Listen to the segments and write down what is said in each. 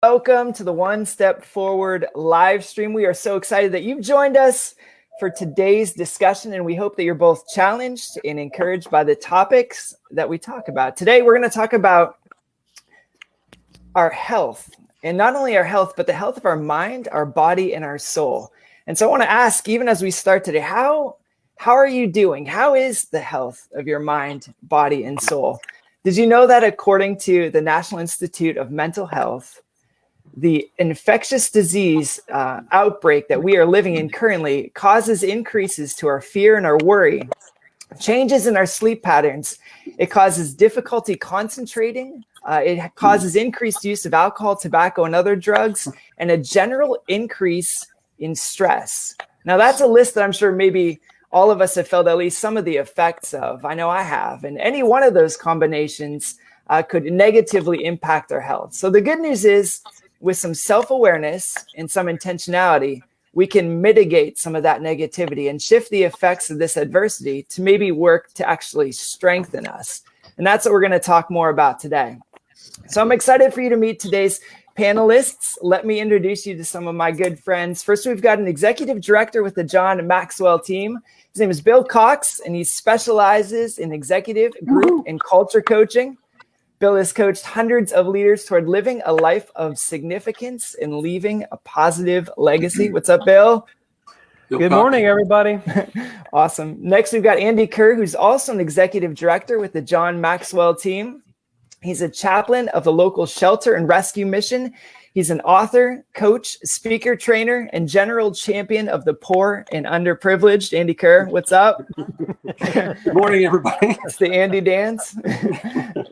Welcome to the One Step Forward live stream. We are so excited that you've joined us for today's discussion, and we hope that you're both challenged and encouraged by the topics that we talk about. Today, we're going to talk about our health, and not only our health, but the health of our mind, our body, and our soul. And so I want to ask, even as we start today, how are you doing? How is the health of your mind, body, and soul? Did you know that according to the National Institute of Mental Health, the infectious disease outbreak that we are living in currently causes increases to our fear and our worry, changes in our sleep patterns. It causes difficulty concentrating. It causes increased use of alcohol, tobacco, and other drugs, and a general increase in stress. Now, that's a list that I'm sure maybe all of us have felt at least some of the effects of. I know I have. And any one of those combinations could negatively impact our health. So the good news is, with some self-awareness and some intentionality, we can mitigate some of that negativity and shift the effects of this adversity to maybe work to actually strengthen us. And that's what we're going to talk more about today. So I'm excited for you to meet today's panelists. Let me introduce you to some of my good friends. First, we've got an executive director with the John Maxwell team. His name is Bill Cox, and he specializes in executive, group, and culture coaching. Bill has coached hundreds of leaders toward living a life of significance and leaving a positive legacy. What's up, Bill? Good morning, everybody. Awesome. Next, we've got Andy Kerr, who's also an executive director with the John Maxwell team. He's a chaplain of the local shelter and rescue mission. He's an author, coach, speaker, trainer, and general champion of the poor and underprivileged. Andy Kerr, what's up? Good morning, everybody. It's the Andy dance.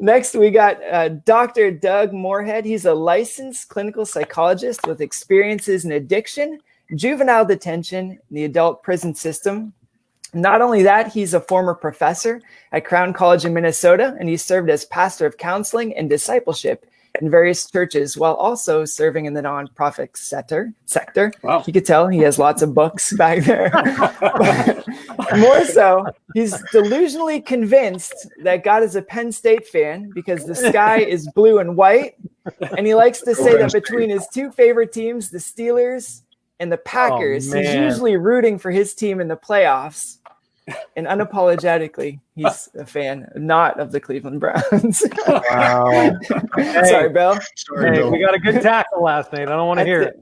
Next, we got Dr. Doug Moorehead. He's a licensed clinical psychologist with experiences in addiction, juvenile detention, and the adult prison system. Not only that, he's a former professor at Crown College in Minnesota, and he served as pastor of counseling and discipleship in various churches while also serving in the nonprofit sector. Wow. You could tell he has lots of books back there. More so, he's delusionally convinced that God is a Penn State fan because the sky is blue and white. And he likes to say that between his two favorite teams, the Steelers and the Packers, he's usually rooting for his team in the playoffs. And unapologetically, he's a fan, not of the Cleveland Browns. Wow. Sorry, Bill. Bill. We got a good tackle last night. I don't want to hear it.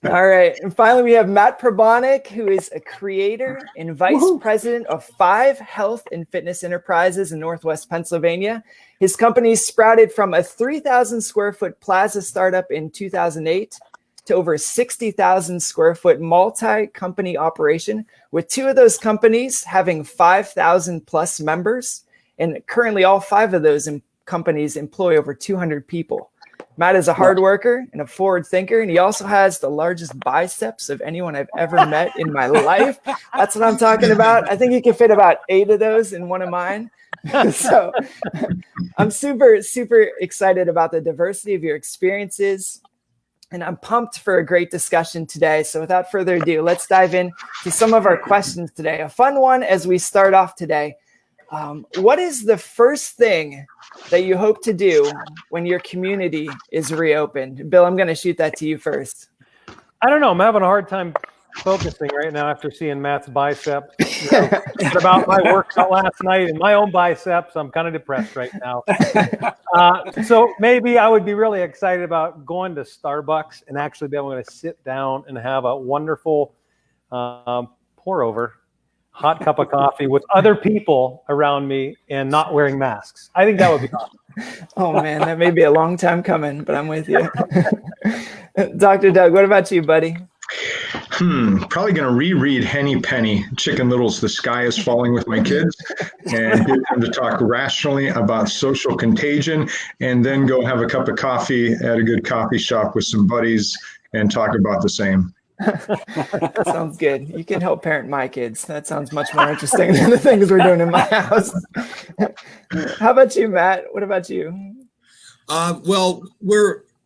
All right. And finally, we have Matt Pribonic, who is a creator and vice president of 5 health and fitness enterprises in Northwest Pennsylvania. His company sprouted from a 3,000 square foot plaza startup in 2008 to over a 60,000 square foot multi-company operation, with 2 of those companies having 5,000 plus members. And currently all 5 of those companies employ over 200 people. Matt is a hard worker and a forward thinker, and he also has the largest biceps of anyone I've ever met in my life. That's what I'm talking about. I think you can fit about 8 of those in one of mine. So I'm super, super excited about the diversity of your experiences. And I'm pumped for a great discussion today. So without further ado, let's dive in to some of our questions today. A fun one as we start off today. What is the first thing that you hope to do when your community is reopened? Bill, I'm going to shoot that to you first. I don't know. I'm having a hard time focusing right now after seeing Matt's bicep. About my workout last night and my own biceps. I'm kind of depressed right now. So maybe I would be really excited about going to Starbucks and actually be able to sit down and have a wonderful pour over hot cup of coffee with other people around me and not wearing masks. I think that would be awesome. Oh man, that may be a long time coming, but I'm with you. Dr. Doug, what about you, buddy? Probably going to reread Henny Penny, Chicken Little's The Sky is Falling with my kids, and get them to talk rationally about social contagion, and then go have a cup of coffee at a good coffee shop with some buddies and talk about the same. That sounds good. You can help parent my kids. That sounds much more interesting than the things we're doing in my house. How about you, Matt? What about you? Well,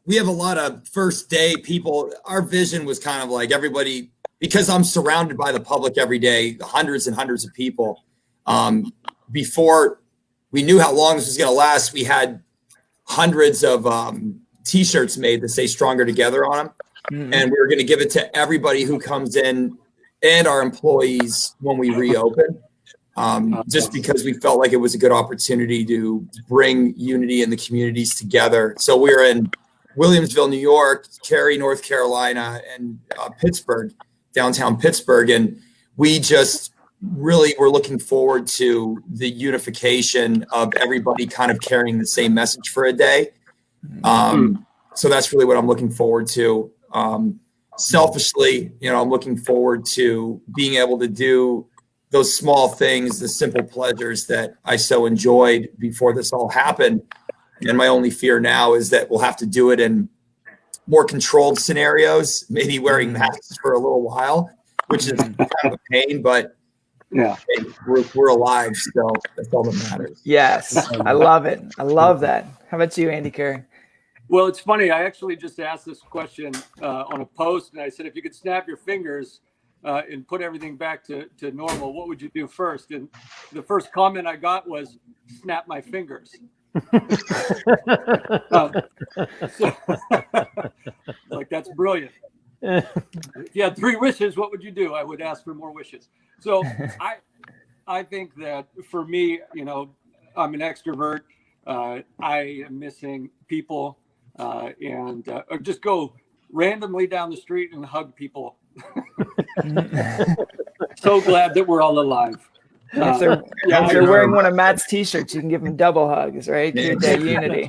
we have a lot of first day people. Our vision was kind of like everybody, because I'm surrounded by the public every day, hundreds and hundreds of people. Before we knew how long this was going to last, we had hundreds of T-shirts made that say "Stronger Together" on them, and we were going to give it to everybody who comes in and our employees when we reopen. Just because we felt like it was a good opportunity to bring unity in the communities together. So we were in Williamsville, New York, Cary, North Carolina, and Pittsburgh, downtown Pittsburgh. And we just really were looking forward to the unification of everybody kind of carrying the same message for a day. So that's really what I'm looking forward to. Selfishly, I'm looking forward to being able to do those small things, the simple pleasures that I so enjoyed before this all happened. And my only fear now is that we'll have to do it in more controlled scenarios, maybe wearing masks for a little while, which is kind of a pain, but hey, we're alive, so that's all that matters. Yes, I love it. I love that. How about you, Andy Kerr? Well, it's funny. I actually just asked this question on a post, and I said, if you could snap your fingers and put everything back to normal, what would you do first? And the first comment I got was, snap my fingers. Like, that's brilliant. If you had 3 wishes, what would you do? I would ask for more wishes. So I think that for me, I'm an extrovert. I am missing people and or just go randomly down the street and hug people. So glad that we're all alive. If they're wearing one of Matt's T-shirts, you can give them double hugs, right? Create that unity.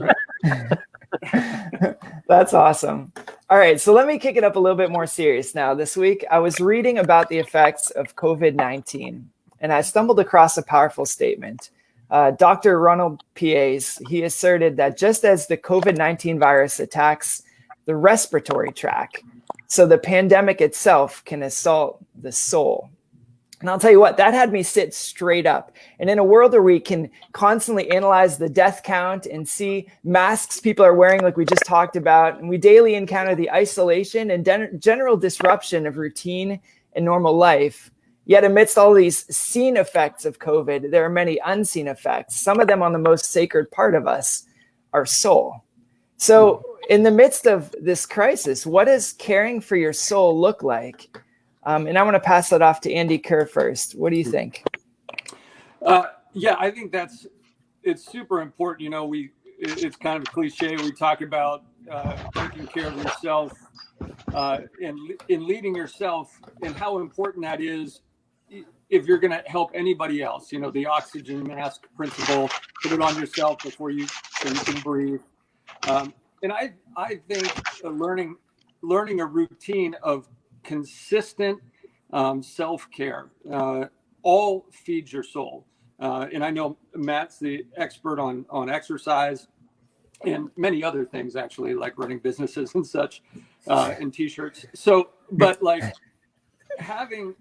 That's awesome. All right, so let me kick it up a little bit more serious now. This week, I was reading about the effects of COVID-19, and I stumbled across a powerful statement. Dr. Ronald Pies, he asserted that just as the COVID-19 virus attacks the respiratory tract, so the pandemic itself can assault the soul. And I'll tell you what, that had me sit straight up. And in a world where we can constantly analyze the death count and see masks people are wearing, like we just talked about, and we daily encounter the isolation and general disruption of routine and normal life. Yet amidst all these seen effects of COVID, there are many unseen effects, some of them on the most sacred part of us, our soul. So in the midst of this crisis, what does caring for your soul look like? And I want to pass that off to Andy Kerr first. What do you think? Yeah, I think it's super important. It's kind of a cliche. We talk about taking care of yourself and leading yourself, and how important that is if you're going to help anybody else. The oxygen mask principle, put it on yourself so you can breathe. And I think learning a routine of consistent self-care all feeds your soul. And I know Matt's the expert on exercise and many other things, actually, like running businesses and such, and T-shirts. So, but like having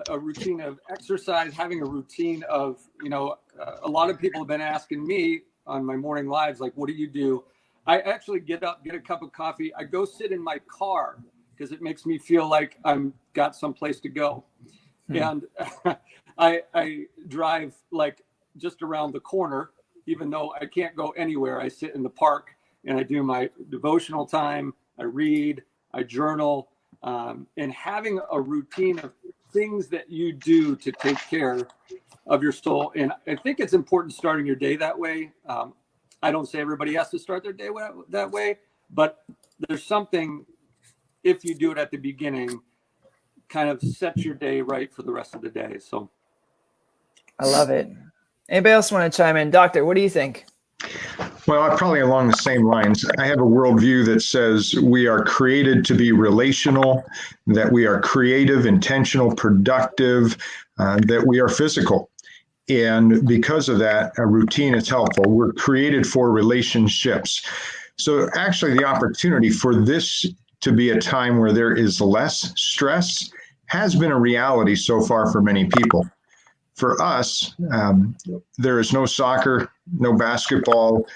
a routine of exercise, having a routine of, a lot of people have been asking me on my morning lives, like, what do you do? I actually get up, get a cup of coffee. I go sit in my car because it makes me feel like I'm got someplace to go. And I drive like just around the corner, even though I can't go anywhere. I sit in the park and I do my devotional time. I read, I journal, and having a routine of things that you do to take care of your soul. And I think it's important starting your day that way. I don't say everybody has to start their day that way, but there's something, if you do it at the beginning, kind of sets your day right for the rest of the day. So I love it. Anybody else want to chime in? Doctor, what do you think? Well, I'm probably along the same lines. I have a worldview that says we are created to be relational, that we are creative, intentional, productive, that we are physical. And because of that, a routine is helpful. We're created for relationships. So actually the opportunity for this to be a time where there is less stress has been a reality so far for many people. For us, there is no soccer, no basketball,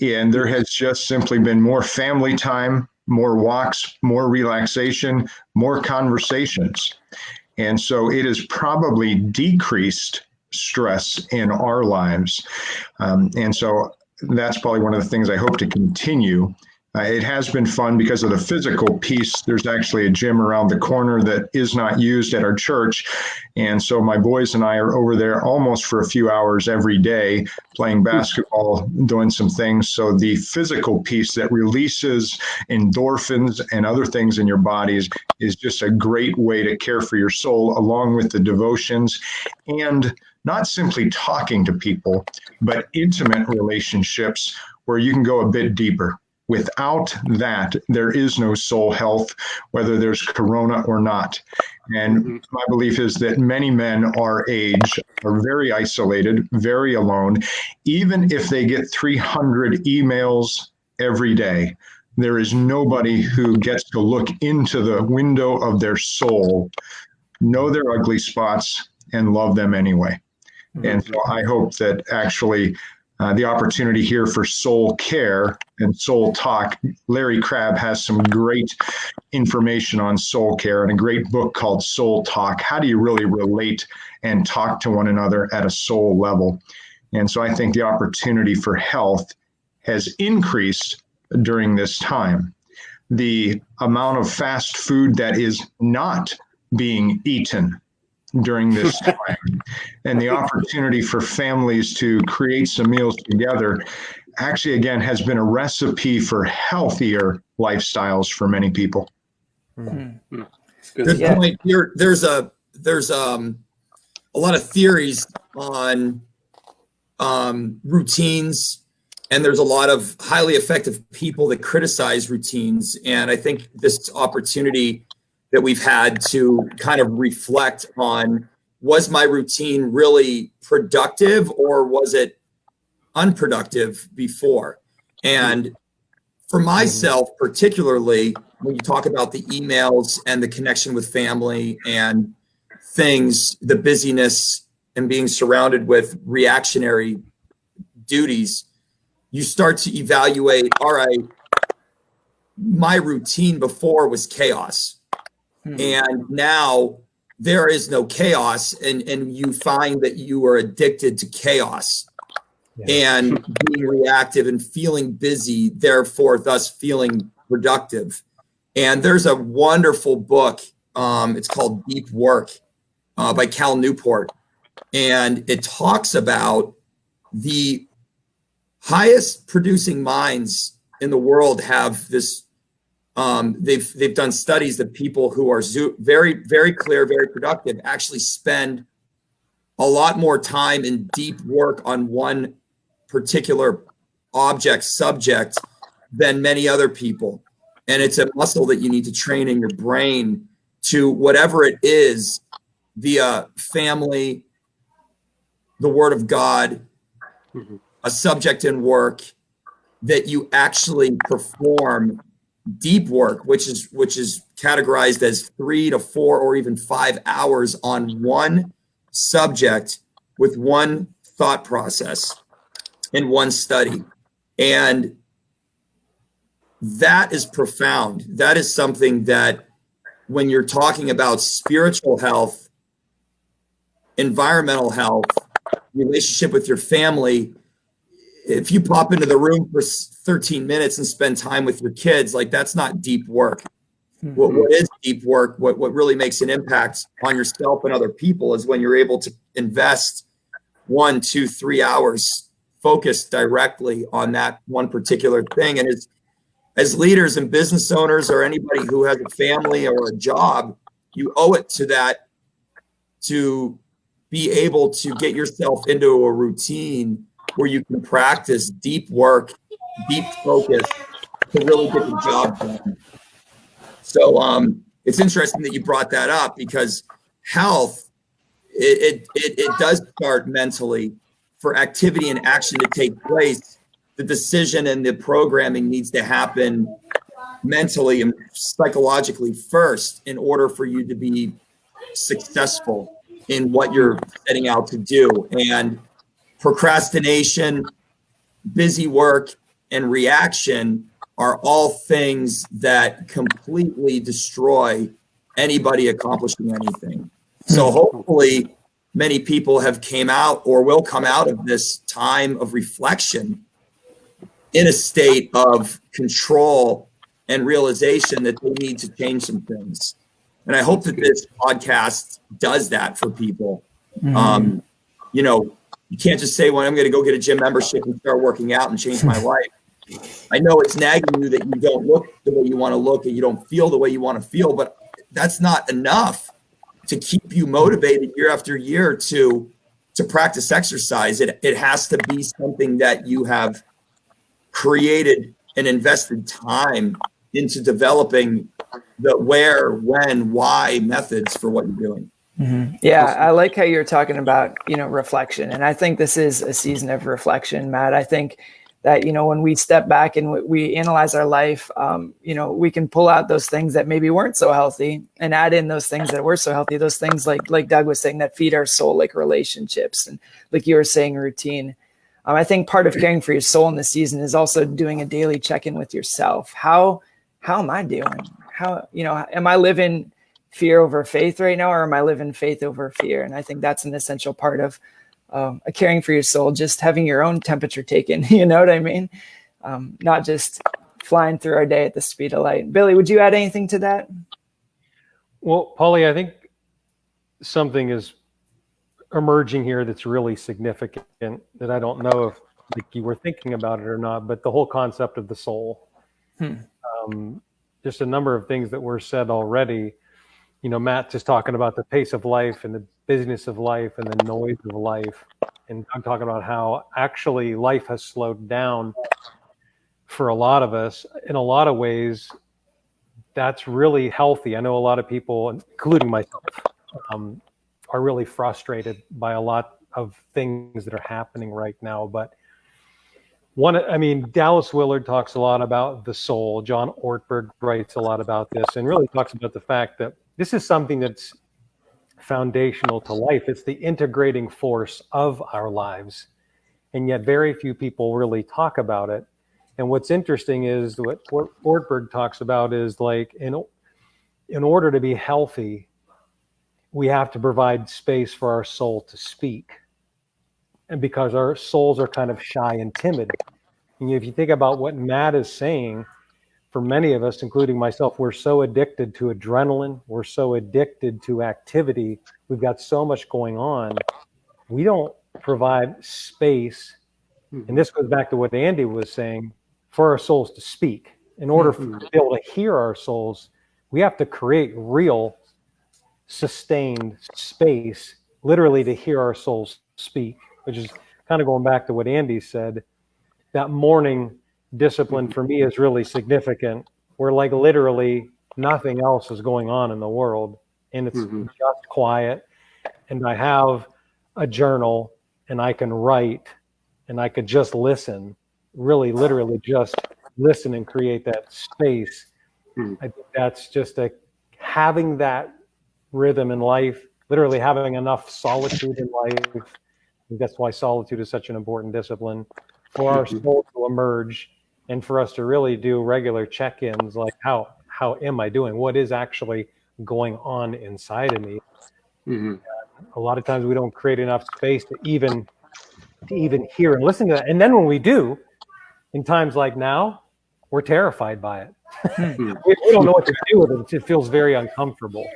and there has just simply been more family time, more walks, more relaxation, more conversations. And so it has probably decreased stress in our lives. And so that's probably one of the things I hope to continue. It has been fun because of the physical piece. There's actually a gym around the corner that is not used at our church. And so my boys and I are over there almost for a few hours every day, playing basketball, doing some things. So the physical piece that releases endorphins and other things in your bodies is just a great way to care for your soul, along with the devotions and not simply talking to people, but intimate relationships where you can go a bit deeper. Without that, there is no soul health, whether there's corona or not. And my belief is that many men our age are very isolated, very alone. Even if they get 300 emails every day, there is nobody who gets to look into the window of their soul, know their ugly spots, and love them anyway. And so I hope that actually the opportunity here for soul care and soul talk. Larry Crabb has some great information on soul care and a great book called Soul Talk. How do you really relate and talk to one another at a soul level? And so I think the opportunity for health has increased during this time. The amount of fast food that is not being eaten during this time and the opportunity for families to create some meals together actually, again, has been a recipe for healthier lifestyles for many people. Good point. There's a lot of theories on routines, and there's a lot of highly effective people that criticize routines. And I think this opportunity that we've had to kind of reflect on, was my routine really productive or was it unproductive before? And for myself, particularly when you talk about the emails and the connection with family and things, the busyness and being surrounded with reactionary duties, you start to evaluate, all right, my routine before was chaos. And now there is no chaos, and you find that you are addicted to chaos and being reactive and feeling busy, therefore thus feeling productive. And there's a wonderful book. It's called Deep Work by Cal Newport. And it talks about the highest producing minds in the world have this. They've done studies that people who are very, very clear, very productive actually spend a lot more time in deep work on one particular subject than many other people. And it's a muscle that you need to train in your brain to whatever it is, via family, the Word of God, a subject in work, that you actually perform deep work, which is categorized as 3 to 4 or even 5 hours on one subject with one thought process in one study. And that is profound. That is something that when you're talking about spiritual health, environmental health, relationship with your family, if you pop into the room for 13 minutes and spend time with your kids, like, that's not deep work. What is deep work, what really makes an impact on yourself and other people, is when you're able to invest 1, 2, 3 hours focused directly on that one particular thing. And as leaders and business owners, or anybody who has a family or a job, you owe it to that to be able to get yourself into a routine where you can practice deep work, deep focus to really get the job done. So it's interesting that you brought that up, because health, it does start mentally. For activity and action to take place, the decision and the programming needs to happen mentally and psychologically first in order for you to be successful in what you're setting out to do. And procrastination, busy work, and reaction are all things that completely destroy anybody accomplishing anything. So hopefully many people have came out or will come out of this time of reflection in a state of control and realization that they need to change some things. And I hope that this podcast does that for people. You know, you can't just say, well, I'm going to go get a gym membership and start working out and change my life. I know it's nagging you that you don't look the way you want to look and you don't feel the way you want to feel, but that's not enough to keep you motivated year after year to practice exercise. It has to be something that you have created and invested time into developing the where, when, why methods for what you're doing. Yeah, I like how you're talking about, you know, reflection. And I think this is a season of reflection, Matt. I think that, you know, when we step back and we analyze our life, you know, we can pull out those things that maybe weren't so healthy and add in those things that were so healthy, those things like Doug was saying that feed our soul, like relationships, and like you were saying, routine. I think part of caring for your soul in this season is also doing a daily check-in with yourself. How am I doing? How, you know, am I living fear over faith right now, or am I living faith over fear? And I think that's an essential part of a caring for your soul, just having your own temperature taken, you know what I mean? Not just flying through our day at the speed of light. Billy, would you add anything to that? Well, Paulie, I think something is emerging here that's really significant that I don't know if you were thinking about it or not, but the whole concept of the soul. Just a number of things that were said already. You know, Matt just talking about the pace of life and the business of life and the noise of life. And I'm talking about how actually life has slowed down for a lot of us. In a lot of ways, that's really healthy. I know a lot of people, including myself, are really frustrated by a lot of things that are happening right now. But Dallas Willard talks a lot about the soul. John Ortberg writes a lot about this and really talks about the fact that this is something that's foundational to life. It's the integrating force of our lives. And yet very few people really talk about it. And what's interesting is what Ortberg talks about is like, in order to be healthy, we have to provide space for our soul to speak. And because our souls are kind of shy and timid. And if you think about what Matt is saying, for many of us, including myself, we're so addicted to adrenaline. We're so addicted to activity. We've got so much going on. We don't provide space. And this goes back to what Andy was saying, for our souls to speak. In order to be able to hear our souls, we have to create real, sustained space, literally to hear our souls speak, which is kind of going back to what Andy said. That morning discipline for me is really significant, where like literally nothing else is going on in the world, and it's just quiet, and I have a journal and I can write and I could just listen, really literally just listen and create that space. I think that's just having that rhythm in life, literally having enough solitude in life. I think that's why solitude is such an important discipline for our soul to emerge, and for us to really do regular check-ins, like how am I doing? What is actually going on inside of me? A lot of times we don't create enough space to even hear and listen to that. And then when we do, in times like now, we're terrified by it. We don't know what to do with it. It feels very uncomfortable.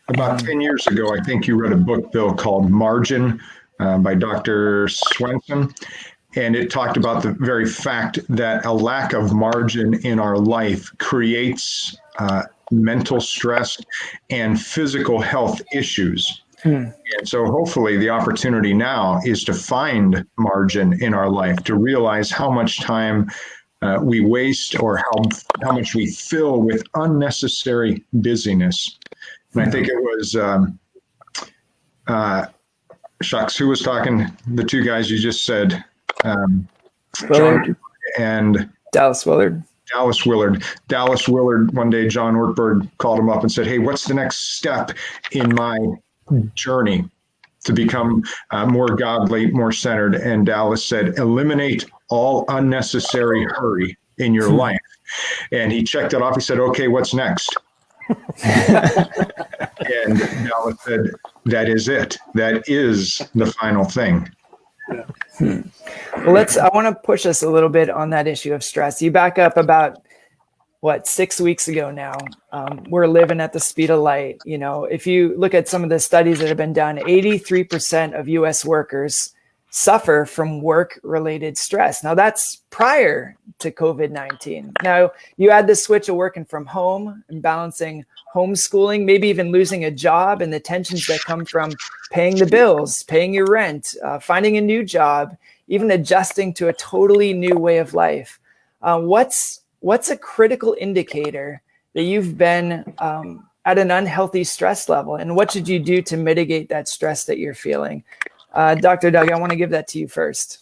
About 10 years ago, I think you read a book, Bill, called Margin by Dr. Swenson. And it talked about the very fact that a lack of margin in our life creates mental stress and physical health issues. And so hopefully the opportunity now is to find margin in our life, to realize how much time we waste, or how much we fill with unnecessary busyness. And I think it was, shucks, who was talking? The two guys you just said, John and Dallas Willard. Dallas Willard, one day John Ortberg called him up and said, hey, what's the next step in my journey to become more godly, more centered? And Dallas said, eliminate all unnecessary hurry in your life. And he checked it off. He said, okay, what's next? And Dallas said, that is it. That is the final thing. Well, I want to push us a little bit on that issue of stress. You back up about 6 weeks ago now. We're living at the speed of light. If you look at some of the studies that have been done, 83% of US workers suffer from work-related stress. Now that's prior to COVID-19. Now you add the switch of working from home and balancing homeschooling, maybe even losing a job, and the tensions that come from paying the bills, paying your rent, finding a new job, even adjusting to a totally new way of life. What's a critical indicator that you've been at an unhealthy stress level, and what should you do to mitigate that stress that you're feeling? Dr. Doug, I want to give that to you first.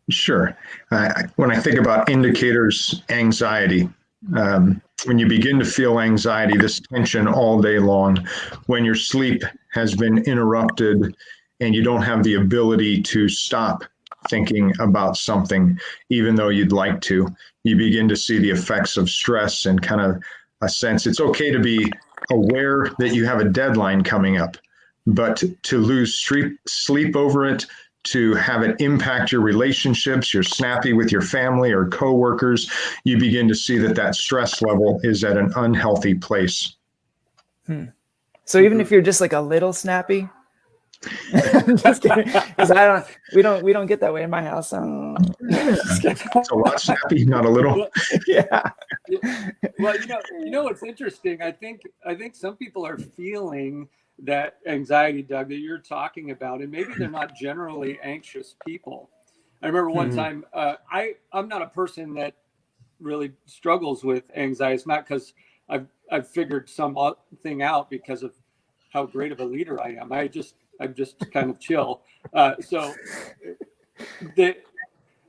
Sure. When I think about indicators, anxiety, when you begin to feel anxiety, this tension all day long, when your sleep has been interrupted and you don't have the ability to stop thinking about something, even though you'd like to, you begin to see the effects of stress and kind of a sense it's okay to be aware that you have a deadline coming up, but to lose sleep over it, to have it impact your relationships, you're snappy with your family or coworkers, you begin to see that stress level is at an unhealthy place. So even if you're just like a little snappy, just kidding, because we don't get that way in my house. It's a lot snappy, not a little. Yeah. Well, what's interesting? I think some people are feeling that anxiety, Doug, that you're talking about, and maybe they're not generally anxious people. I remember one time, I'm not a person that really struggles with anxiety. It's not because I've figured something out because of how great of a leader I am. I'm just kind of chill. But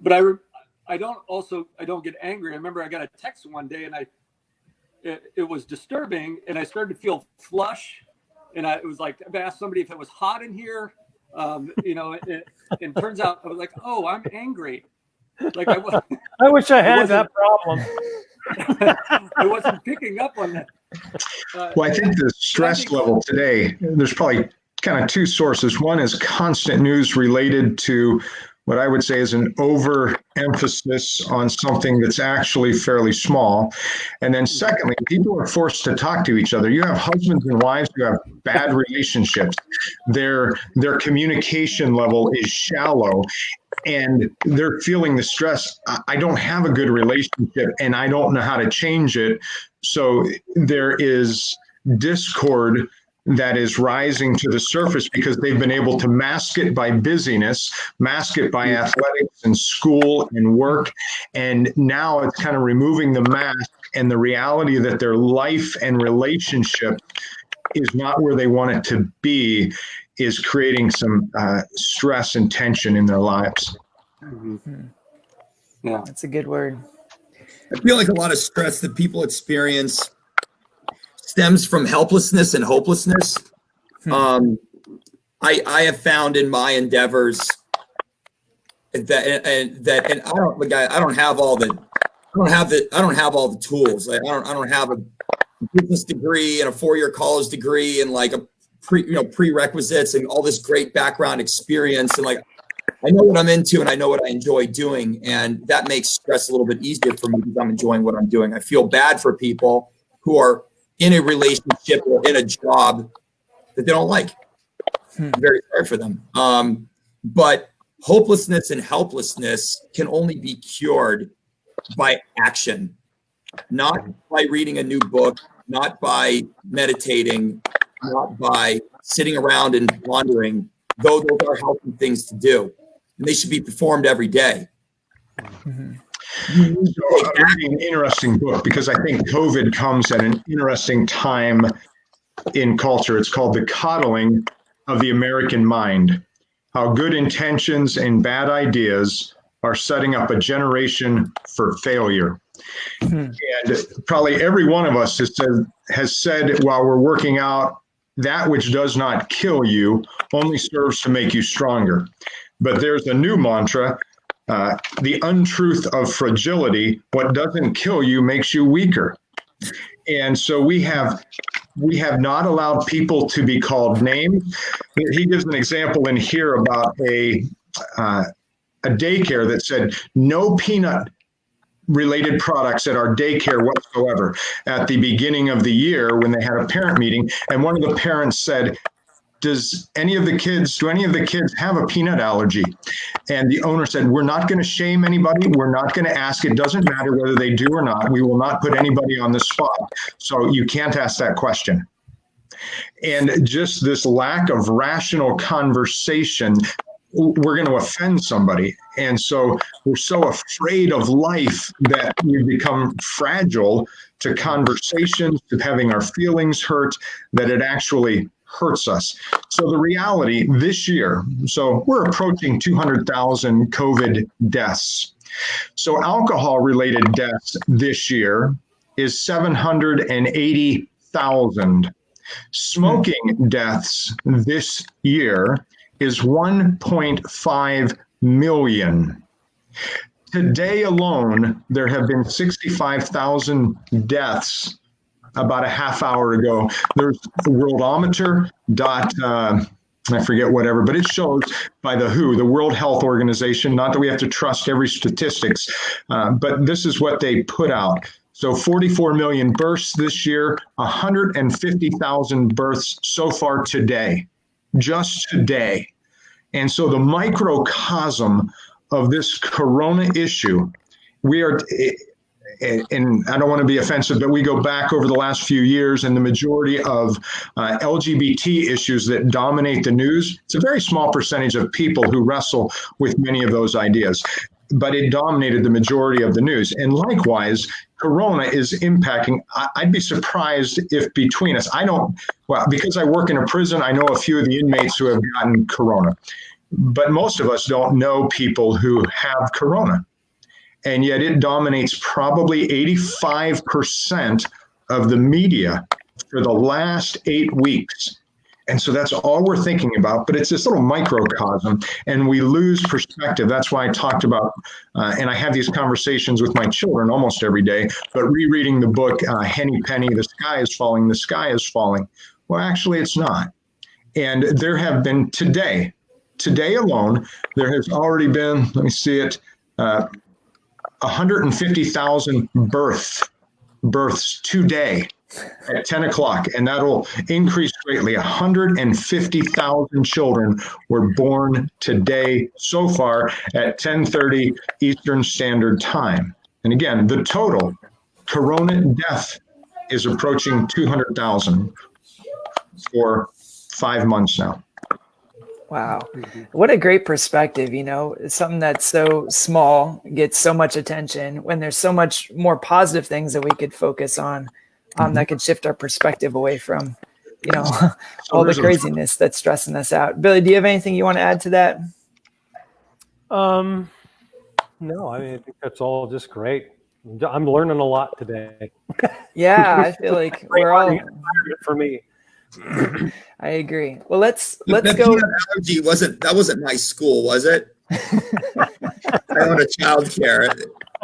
I don't get angry. I remember I got a text one day and it was disturbing, and I started to feel flush. And it was like, I asked somebody if it was hot in here, and turns out I was like, oh, I'm angry. Like I wish I had that problem. I wasn't picking up on that. Well, I think the stress level today, there's probably kind of two sources. One is constant news related to what I would say is an overemphasis on something that's actually fairly small. And then secondly, people are forced to talk to each other. You have husbands and wives who have bad relationships. Their communication level is shallow, and they're feeling the stress. I don't have a good relationship and I don't know how to change it. So there is discord that is rising to the surface because they've been able to mask it by busyness, mask it by athletics and school and work. And now it's kind of removing the mask, and the reality that their life and relationship is not where they want it to be is creating some stress and tension in their lives. Yeah, that's a good word. I feel like a lot of stress that people experience stems from helplessness and hopelessness. I have found in my endeavors that I don't have all the tools. Like, I don't have a business degree and a 4-year college degree and like a prerequisites and all this great background experience, and like I know what I'm into and I know what I enjoy doing, and that makes stress a little bit easier for me because I'm enjoying what I'm doing. I feel bad for people who are in a relationship or in a job that they don't like. I'm very sorry for them. But hopelessness and helplessness can only be cured by action, not by reading a new book, not by meditating, not by sitting around and wandering, though those are healthy things to do. And they should be performed every day. So I'm reading an interesting book because I think COVID comes at an interesting time in culture. It's called The Coddling of the American Mind: How Good Intentions and Bad Ideas Are Setting Up a Generation for Failure. And probably every one of us has said while we're working out, that which does not kill you only serves to make you stronger. But there's a new mantra, the untruth of fragility: what doesn't kill you makes you weaker. And so we have not allowed people to be called names. He gives an example in here about a daycare that said no peanut related products at our daycare whatsoever at the beginning of the year when they had a parent meeting. And one of the parents said, do any of the kids have a peanut allergy? And the owner said, we're not going to shame anybody. We're not going to ask. It doesn't matter whether they do or not. We will not put anybody on the spot. So you can't ask that question. And just this lack of rational conversation, we're going to offend somebody. And so we're so afraid of life that we become fragile to conversations, to having our feelings hurt, that it actually hurts us. So the reality this year, so we're approaching 200,000 COVID deaths. So alcohol-related deaths this year is 780,000. Smoking deaths this year is 1.5 million. Today alone, there have been 65,000 deaths about a half hour ago. There's worldometer dot, I forget whatever, but it shows by the WHO, the World Health Organization, not that we have to trust every statistics, but this is what they put out. So 44 million births this year, 150,000 births so far today, just today. And so the microcosm of this corona issue, we are, and I don't want to be offensive, but we go back over the last few years, and the majority of LGBT issues that dominate the news, it's a very small percentage of people who wrestle with many of those ideas, but it dominated the majority of the news. And likewise, corona is impacting. I'd be surprised if between us, because I work in a prison, I know a few of the inmates who have gotten corona, but most of us don't know people who have corona. And yet it dominates probably 85% of the media for the last 8 weeks. And so that's all we're thinking about, but it's this little microcosm, and we lose perspective. That's why I talked about, and I have these conversations with my children almost every day, but rereading the book, Henny Penny, The Sky is Falling, The Sky is Falling. Well, actually, it's not. And there have been today alone, there has already been, let me see it, 150,000 births today at 10 o'clock, and that'll increase greatly. 150,000 children were born today so far at 10:30 Eastern Standard Time. And again, the total corona death is approaching 200,000 for 5 months now. Wow. What a great perspective. Something that's so small gets so much attention when there's so much more positive things that we could focus on that could shift our perspective away from, all the craziness that's stressing us out. Billy, do you have anything you want to add to that? No, I think that's all just great. I'm learning a lot today. Yeah, I feel like we're all for me. I agree. Well, let's go. Allergy wasn't my school, was it? I own a child care.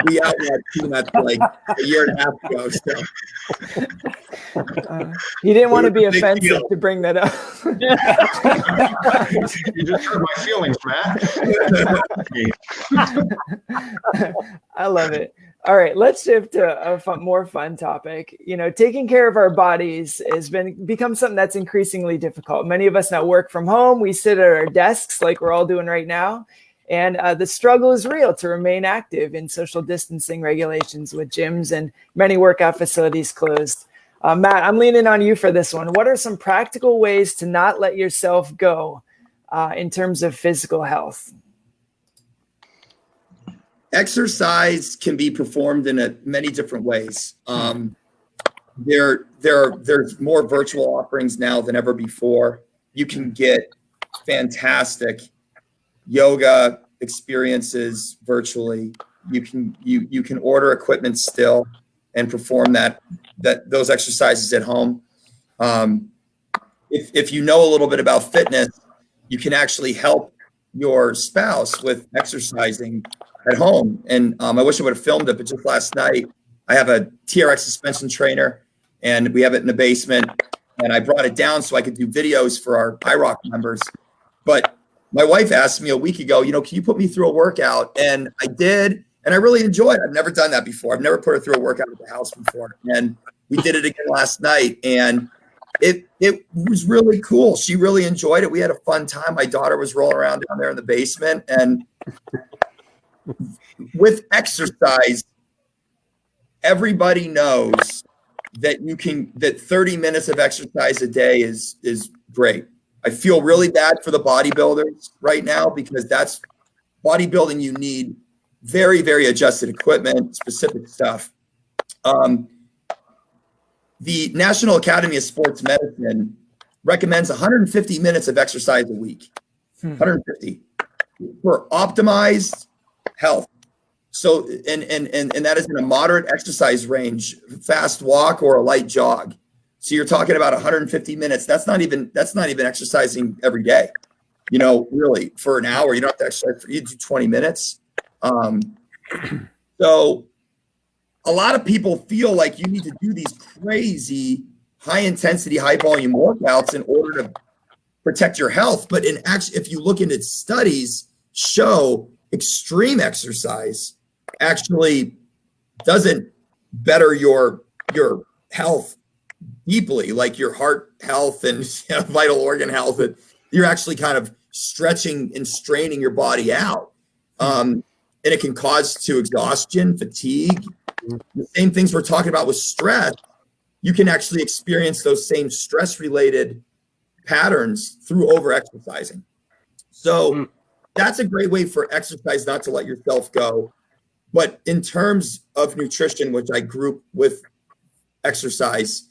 We outlawed peanuts like a year and a half ago. So. You didn't want to be offensive to bring that up. You just hurt my feelings, Matt. I love it. All right, let's shift to a more fun topic. Taking care of our bodies has become something that's increasingly difficult. Many of us now work from home. We sit at our desks like we're all doing right now. And the struggle is real to remain active in social distancing regulations with gyms and many workout facilities closed. Matt, I'm leaning on you for this one. What are some practical ways to not let yourself go in terms of physical health? Exercise can be performed in many different ways. There's more virtual offerings now than ever before. You can get fantastic yoga experiences virtually. You can order equipment still and perform those exercises at home. If you know a little bit about fitness, you can actually help your spouse with exercising at home. And I wish I would have filmed it, but just last night, I have a TRX suspension trainer, and we have it in the basement. And I brought it down so I could do videos for our IROC members. But my wife asked me a week ago, can you put me through a workout? And I did, and I really enjoyed it. I've never done that before. I've never put her through a workout at the house before. And we did it again last night, and it was really cool. She really enjoyed it. We had a fun time. My daughter was rolling around down there in the basement. And with exercise, everybody knows that that 30 minutes of exercise a day is great. I feel really bad for the bodybuilders right now, because that's bodybuilding. You need very, very adjusted equipment, specific stuff. The National Academy of Sports Medicine recommends 150 minutes of exercise a week, 150 for optimized health. So, and that is in a moderate exercise range, fast walk or a light jog. So you're talking about 150 minutes. That's not even exercising every day. Really for an hour, you don't have to exercise. You do 20 minutes. So a lot of people feel like you need to do these crazy high intensity, high volume workouts in order to protect your health. But if you look into studies, show extreme exercise actually doesn't better your health deeply, like your heart health and vital organ health. You're actually kind of stretching and straining your body out. And it can cause to exhaustion, fatigue. The same things we're talking about with stress. You can actually experience those same stress-related patterns through over-exercising. So that's a great way for exercise not to let yourself go. But in terms of nutrition, which I group with exercise,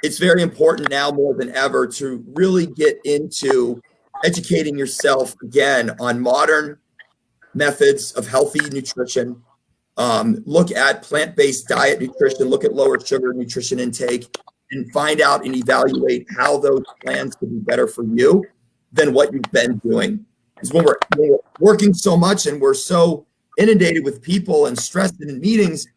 it's very important now more than ever to really get into educating yourself again on modern methods of healthy nutrition. Look at plant-based diet nutrition, look at lower sugar nutrition intake, and find out and evaluate how those plans could be better for you than what you've been doing. Because when we're working so much and we're so inundated with people and stressed in meetings,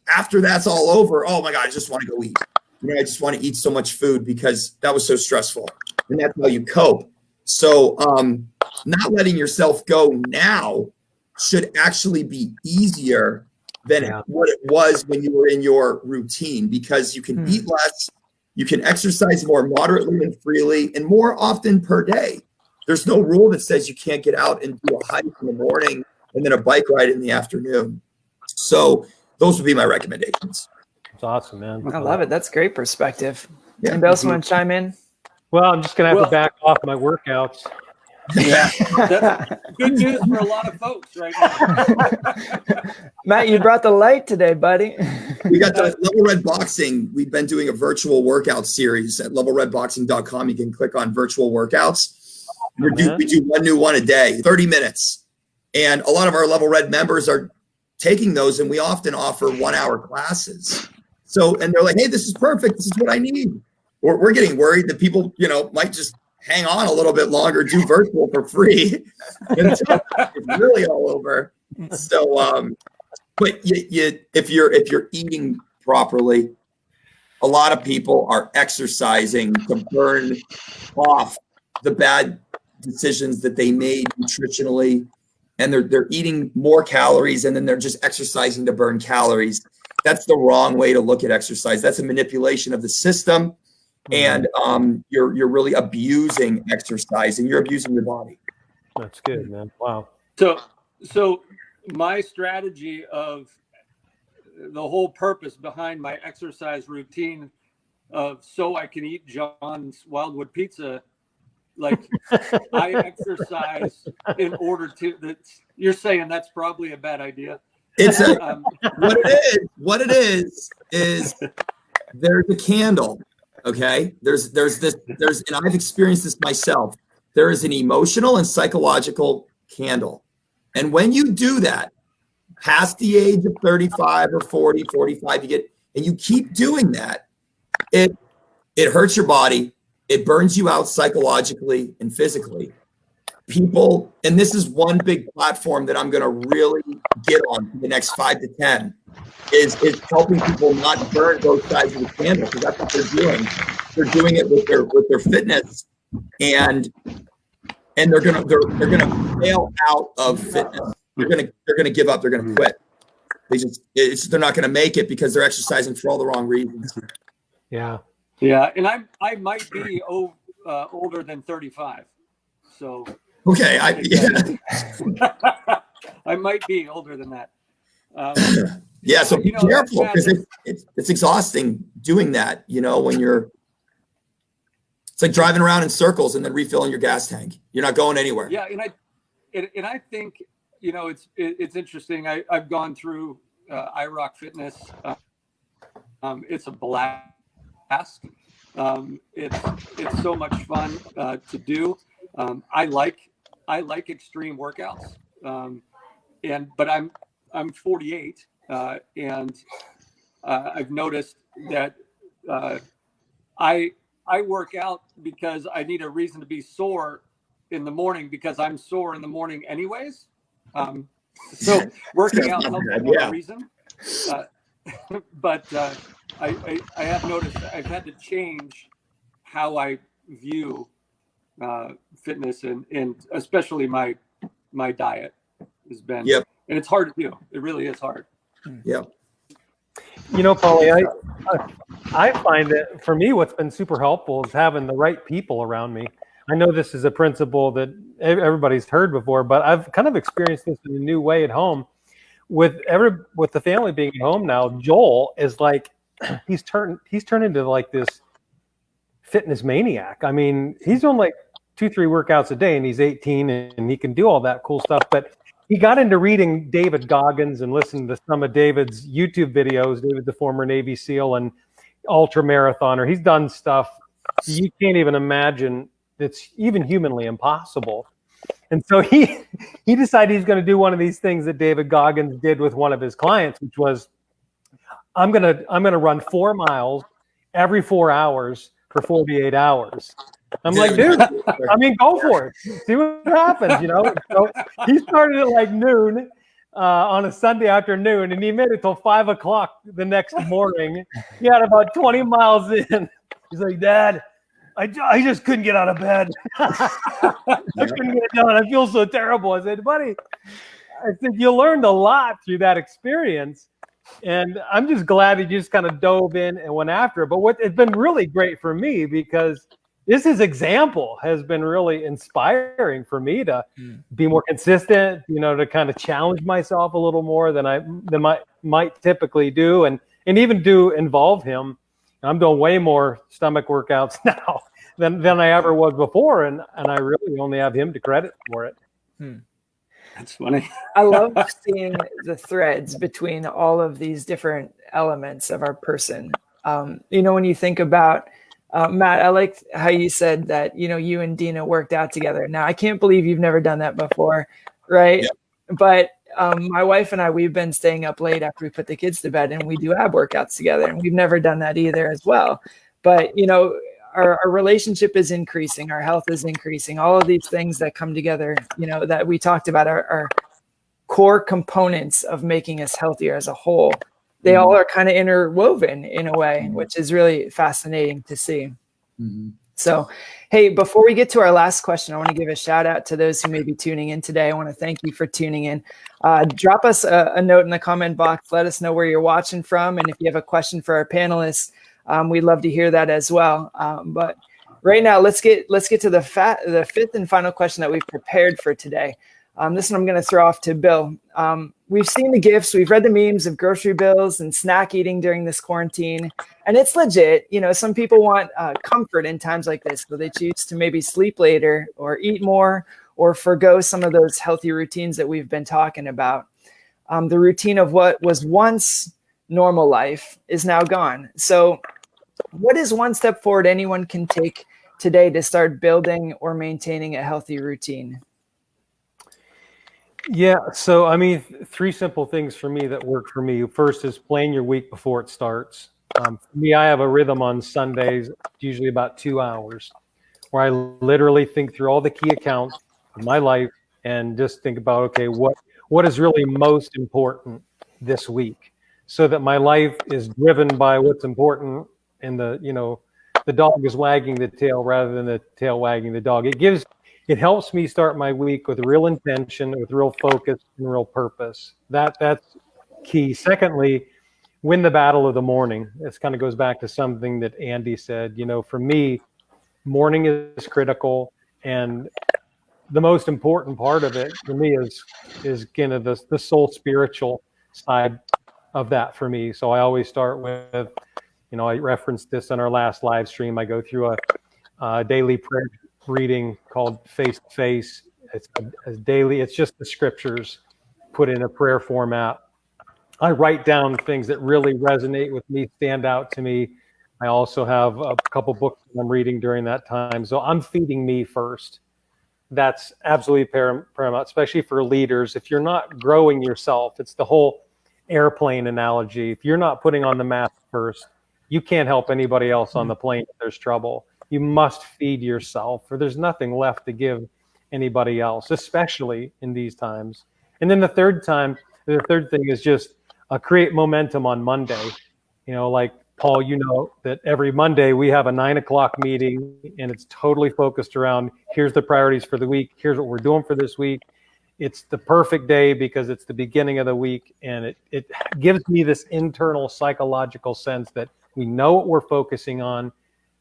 after that's all over, oh my God, I just want to go eat. I just want to eat so much food because that was so stressful. And that's how you cope. So not letting yourself go now should actually be easier than what it was when you were in your routine, because you can eat less, you can exercise more moderately and freely and more often per day. There's no rule that says you can't get out and do a hike in the morning and then a bike ride in the afternoon. So those would be my recommendations. That's awesome, man. I love it. That's great perspective. Yeah. Anybody else want to chime in? Well, I'm just going to have to back off my workouts. Yeah, that's good news for a lot of folks right now. Matt, you brought the light today, buddy. We got the Level Red Boxing. We've been doing a virtual workout series at levelredboxing.com. You can click on virtual workouts. We do one new one a day, 30 minutes. And a lot of our Level Red members are taking those, and we often offer 1 hour classes. So, and they're like, hey, this is perfect. This is what I need. We're getting worried that people, might just hang on a little bit longer, do virtual for free until it's really all over. So, but if you're eating properly, a lot of people are exercising to burn off the bad decisions that they made nutritionally, and they're eating more calories, and then they're just exercising to burn calories. That's the wrong way to look at exercise. That's a manipulation of the system. And you're really abusing exercise, and you're abusing your body. That's good, man. Wow. So my strategy of the whole purpose behind my exercise routine of so I can eat John's Wildwood Pizza, like I exercise in order to. You're saying that's probably a bad idea. It's what it is there's a candle. Okay, there's and I've experienced this myself. There is an emotional and psychological candle. And when you do that, past the age of 35 or 40, 45, you keep doing that, it hurts your body. It burns you out psychologically and physically. People, and this is one big platform that I'm going to really get on for the next 5 to 10, is helping people not burn both sides of the candle, because that's what they're doing. They're doing it with their fitness, and and they're gonna fail out of fitness. They're gonna give up. They're gonna quit. They're not gonna make it because they're exercising for all the wrong reasons. Yeah. Yeah, and I might be older than 35, so Okay, I might be older than that. Yeah, so be careful because it's exhausting doing that. When it's like driving around in circles and then refilling your gas tank. You're not going anywhere. Yeah, and I think it's interesting. I've gone through iRock Fitness. It's a blast. It's so much fun to do. I like extreme workouts. But I'm 48, and I've noticed that I work out because I need a reason to be sore in the morning because I'm sore in the morning anyways. So working out helps me for a reason. But I have noticed I've had to change how I view fitness and especially my diet has been. Yep. And it's hard to do. It really is hard. Yeah. Polly, I find that for me, what's been super helpful is having the right people around me. I know this is a principle that everybody's heard before, but I've kind of experienced this in a new way at home. With the family being at home now, Joel is like he's turned into like this fitness maniac. I mean, he's doing like 2-3 workouts a day, and he's 18, and he can do all that cool stuff. But he got into reading David Goggins and listening to some of David's YouTube videos. David's a former Navy SEAL and ultra marathoner. He's done stuff you can't even imagine. It's even humanly impossible. And so he decided he's going to do one of these things that David Goggins did with one of his clients, which was, I'm gonna run 4 miles every 4 hours for 48 hours. I'm like, dude, I mean, go for it. See what happens, So he started at like noon on a Sunday afternoon, and he made it till 5 o'clock the next morning. He had about 20 miles in. He's like, Dad, I just couldn't get out of bed. I couldn't get it done. I feel so terrible. I said, buddy, you learned a lot through that experience. And I'm just glad he just kind of dove in and went after it. But it's been really great for me because his example has been really inspiring for me to be more consistent, to kind of challenge myself a little more than I might typically do, and even involve him. I'm doing way more stomach workouts now than I ever was before, and I really only have him to credit for it. That's funny. I love seeing the threads between all of these different elements of our person. When you think about Matt, I liked how you said that, you and Dina worked out together. Now, I can't believe you've never done that before, right? Yeah. But my wife and I, we've been staying up late after we put the kids to bed, and we do ab workouts together, and we've never done that either as well. But, our relationship is increasing, our health is increasing, all of these things that come together, that we talked about are core components of making us healthier as a whole. They all are kind of interwoven in a way, which is really fascinating to see. Mm-hmm. So, hey, before we get to our last question, I want to give a shout out to those who may be tuning in today. I want to thank you for tuning in. Drop us a note in the comment box. Let us know where you're watching from. And if you have a question for our panelists, we'd love to hear that as well. But right now, let's get to the fifth and final question that we've prepared for today. This one I'm going to throw off to Bill. We've seen the GIFs, we've read the memes of grocery bills and snack eating during this quarantine, and it's legit. Some people want comfort in times like this, so they choose to maybe sleep later or eat more or forgo some of those healthy routines that we've been talking about. The routine of what was once normal life is now gone. So what is one step forward anyone can take today to start building or maintaining a healthy routine? Yeah, so I mean, 3 simple things for me that work for me. First is plan your week before it starts. For me, I have a rhythm on Sundays, usually about 2 hours, where I literally think through all the key accounts of my life and just think about, okay, what is really most important this week, so that my life is driven by what's important, and the dog is wagging the tail rather than the tail wagging the dog. It it helps me start my week with real intention, with real focus and real purpose. That's key. Secondly, win the battle of the morning. This kind of goes back to something that Andy said. For me, morning is critical, and the most important part of it for me is kind of the soul spiritual side of that for me. So I always start with, I referenced this on our last live stream. I go through a daily prayer reading called Face to Face. It's a daily. It's just the scriptures put in a prayer format. I write down things that really resonate with me, stand out to me. I also have a couple books I'm reading during that time. So I'm feeding me first. That's absolutely paramount, especially for leaders. If you're not growing yourself, it's the whole airplane analogy. If you're not putting on the mask first, you can't help anybody else on the plane if there's trouble. You must feed yourself, or there's nothing left to give anybody else, especially in these times. And then the third thing is just create momentum on Monday. Like Paul, that every Monday we have a 9:00 meeting, and it's totally focused around here's the priorities for the week. Here's what we're doing for this week. It's the perfect day because it's the beginning of the week, and it gives me this internal psychological sense that we know what we're focusing on,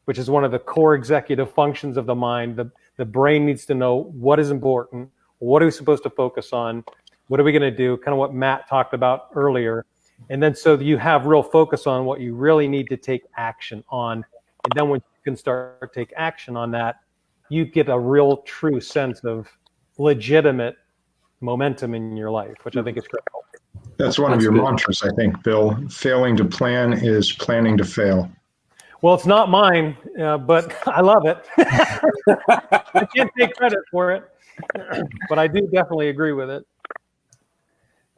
which is one of the core executive functions of the mind. The brain needs to know what is important, what are we supposed to focus on, what are we going to do, kind of what Matt talked about earlier. And then so you have real focus on what you really need to take action on. And then when you can start to take action on that, you get a real true sense of legitimate momentum in your life, which I think is critical. That's one of your mantras, I think, Bill. Failing to plan is planning to fail. Well, it's not mine, but I love it. I can't take credit for it, but I do definitely agree with it.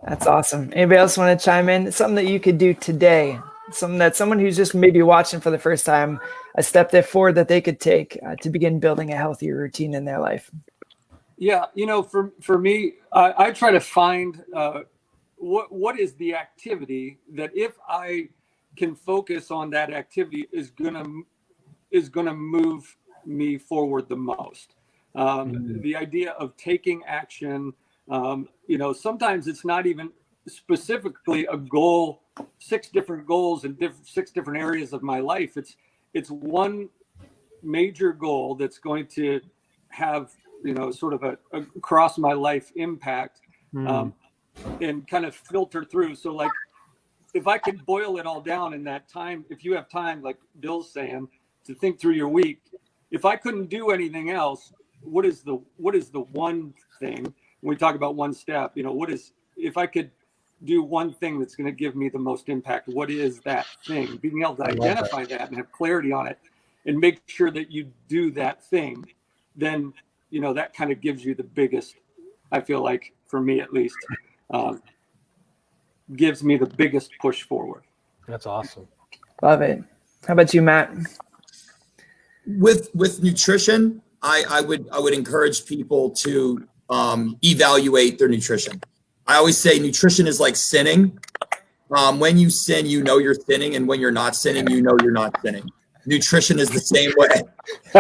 That's awesome. Anybody else want to chime in? Something that you could do today, something that someone who's just maybe watching for the first time, a step forward that they could take to begin building a healthier routine in their life. Yeah, for me, I try to find what is the activity that if I can focus on that activity is gonna move me forward the most. The idea of taking action. Sometimes it's not even specifically a goal, 6 different goals in 6 different areas of my life. It's one major goal that's going to have, sort of a across my life impact, and kind of filter through. So like, if I could boil it all down in that time, if you have time, like Bill's saying, to think through your week, if I couldn't do anything else, what is the one thing? When we talk about one step, if I could do one thing that's going to give me the most impact, what is that thing? Being able to identify that and have clarity on it and make sure that you do that thing, then, that kind of gives you the biggest, I feel like, for me at least, gives me the biggest push forward. That's awesome. Love it. How about you, Matt? With nutrition, I would encourage people to evaluate their nutrition. I always say nutrition is like sinning. When you sin, you're sinning, and when you're not sinning, you're not sinning. Nutrition is the same way.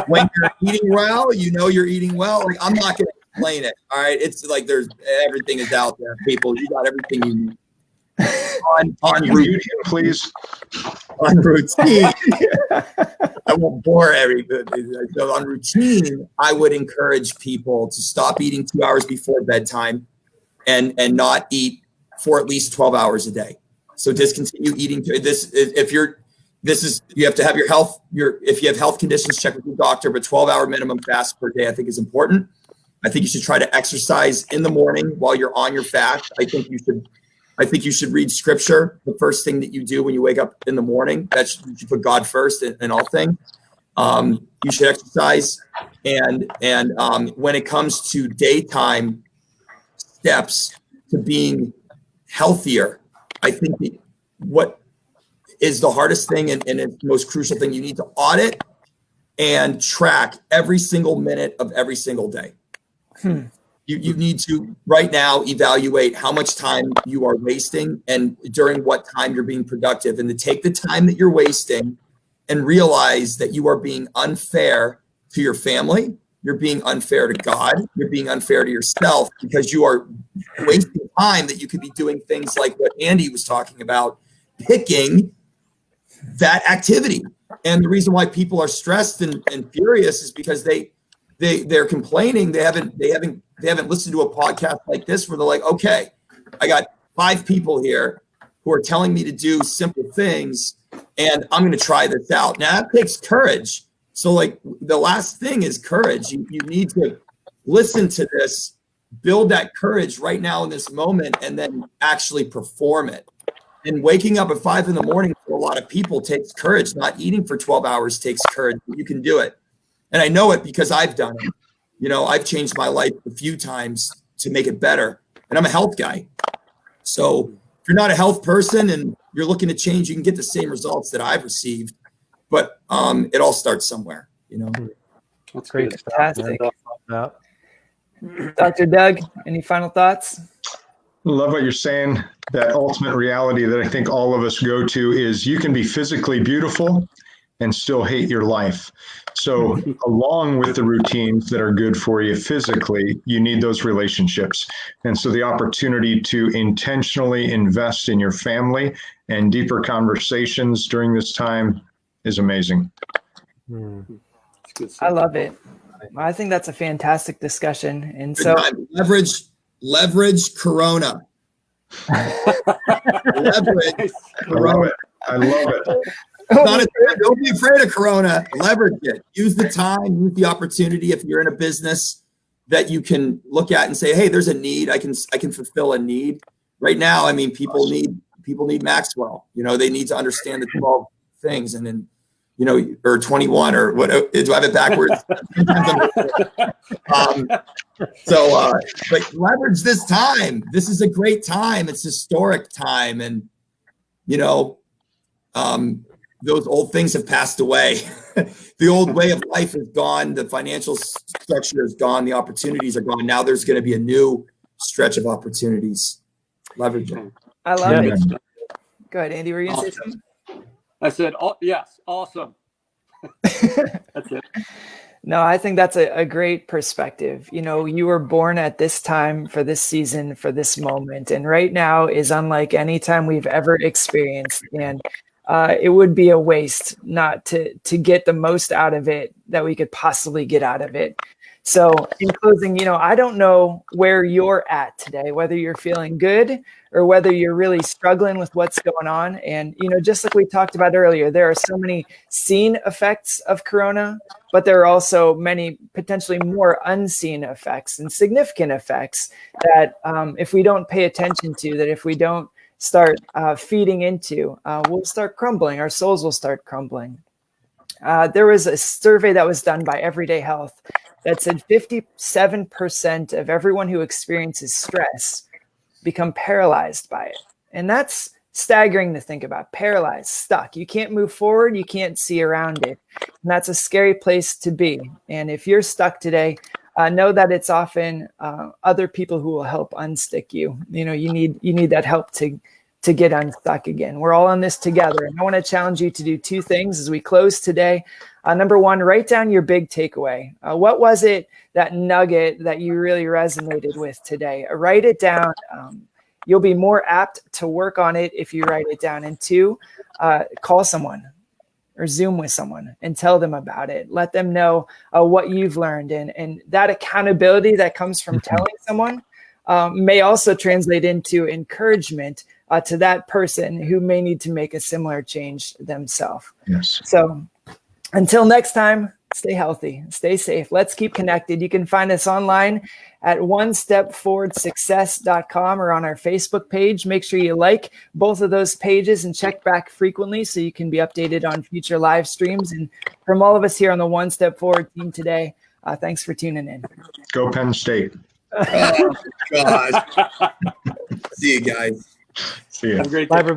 When you're eating well, you're eating well. Like, I'm not going to explain it. All right, it's like everything is out there, people. You got everything you need. On routine, please. On routine, I won't bore everybody. So on routine, I would encourage people to stop eating 2 hours before bedtime, and not eat for at least 12 hours a day. So discontinue eating. You have to have your health. If you have health conditions, check with your doctor. But 12-hour minimum fast per day, I think, is important. I think you should try to exercise in the morning while you're on your fast. I think you should read scripture the first thing that you do when you wake up in the morning. You should put God first in all things. You should exercise, and when it comes to daytime steps to being healthier, I think what is the hardest thing and the most crucial thing, you need to audit and track every single minute of every single day. You need to right now evaluate how much time you are wasting and during what time you're being productive, and to take the time that you're wasting and realize that you are being unfair to your family, you're being unfair to God. You're being unfair to yourself because you are wasting time that you could be doing things like what Andy was talking about, picking that activity. And the reason why people are stressed and furious is because they're complaining. They haven't listened to a podcast like this where they're like, okay, I got 5 people here who are telling me to do simple things, and I'm going to try this out. Now that takes courage. So like the last thing is courage. You need to listen to this, build that courage right now in this moment, and then actually perform it. And waking up at 5 a.m. for a lot of people takes courage. Not eating for 12 hours takes courage. But you can do it. And I know it because I've done it. You know, I've changed my life a few times to make it better. And I'm a health guy. So if you're not a health person and you're looking to change, you can get the same results that I've received. But it all starts somewhere, you know. That's great. Fantastic. Dr. Doug, any final thoughts? Love what you're saying. That ultimate reality that I think all of us go to is you can be physically beautiful and still hate your life. So along with the routines that are good for you physically, you need those relationships. And so the opportunity to intentionally invest in your family and deeper conversations during this time is amazing. I love it. I think that's a fantastic discussion. And so leverage Corona. Leverage Corona. I love it. Don't be afraid of Corona. Leverage it. Use the time, use the opportunity. If you're in a business that you can look at and say, hey, there's a need. I can fulfill a need. Right now, I mean, people need Maxwell. You know, they need to understand the 12 things, and then, you know, or 21 or what? Do I have it backwards? But leverage this time. This is a great time. It's historic time, and you know, those old things have passed away. The old way of life is gone. The financial structure is gone. The opportunities are gone. Now there's going to be a new stretch of opportunities. Leverage it. I love it. Go ahead, Andy. Were you going to say something? I said, yes, awesome. That's it. No, I think that's a great perspective. You know, you were born at this time for this season, for this moment. And right now is unlike any time we've ever experienced. And it would be a waste not to get the most out of it that we could possibly get out of it. So in closing, you know, I don't know where you're at today, whether you're feeling good or whether you're really struggling with what's going on. And, you know, just like we talked about earlier, there are so many seen effects of Corona, but there are also many potentially more unseen effects and significant effects that if we don't pay attention to, that if we don't start feeding into, we'll start crumbling. Our souls will start crumbling. There was a survey that was done by Everyday Health that said 57% of everyone who experiences stress become paralyzed by it. And that's staggering to think about. Paralyzed, stuck. You can't move forward. You can't see around it. And that's a scary place to be. And if you're stuck today, know that it's often other people who will help unstick you. You know, you need that help to get unstuck again. We're all in this together. And I want to challenge you to do 2 things as we close today. Number 1, write down your big takeaway. What was it, that nugget that you really resonated with today? Write it down. You'll be more apt to work on it if you write it down. And 2, call someone or Zoom with someone and tell them about it. Let them know what you've learned. And that accountability that comes from telling someone may also translate into encouragement to that person who may need to make a similar change themselves. Yes. So until next time, stay healthy, stay safe. Let's keep connected. You can find us online at onestepforwardsuccess.com or on our Facebook page. Make sure you like both of those pages and check back frequently so you can be updated on future live streams. And from all of us here on the One Step Forward team today, thanks for tuning in. Go Penn State. Oh, gosh. See you guys. See ya. Have a great day. Bye, everybody.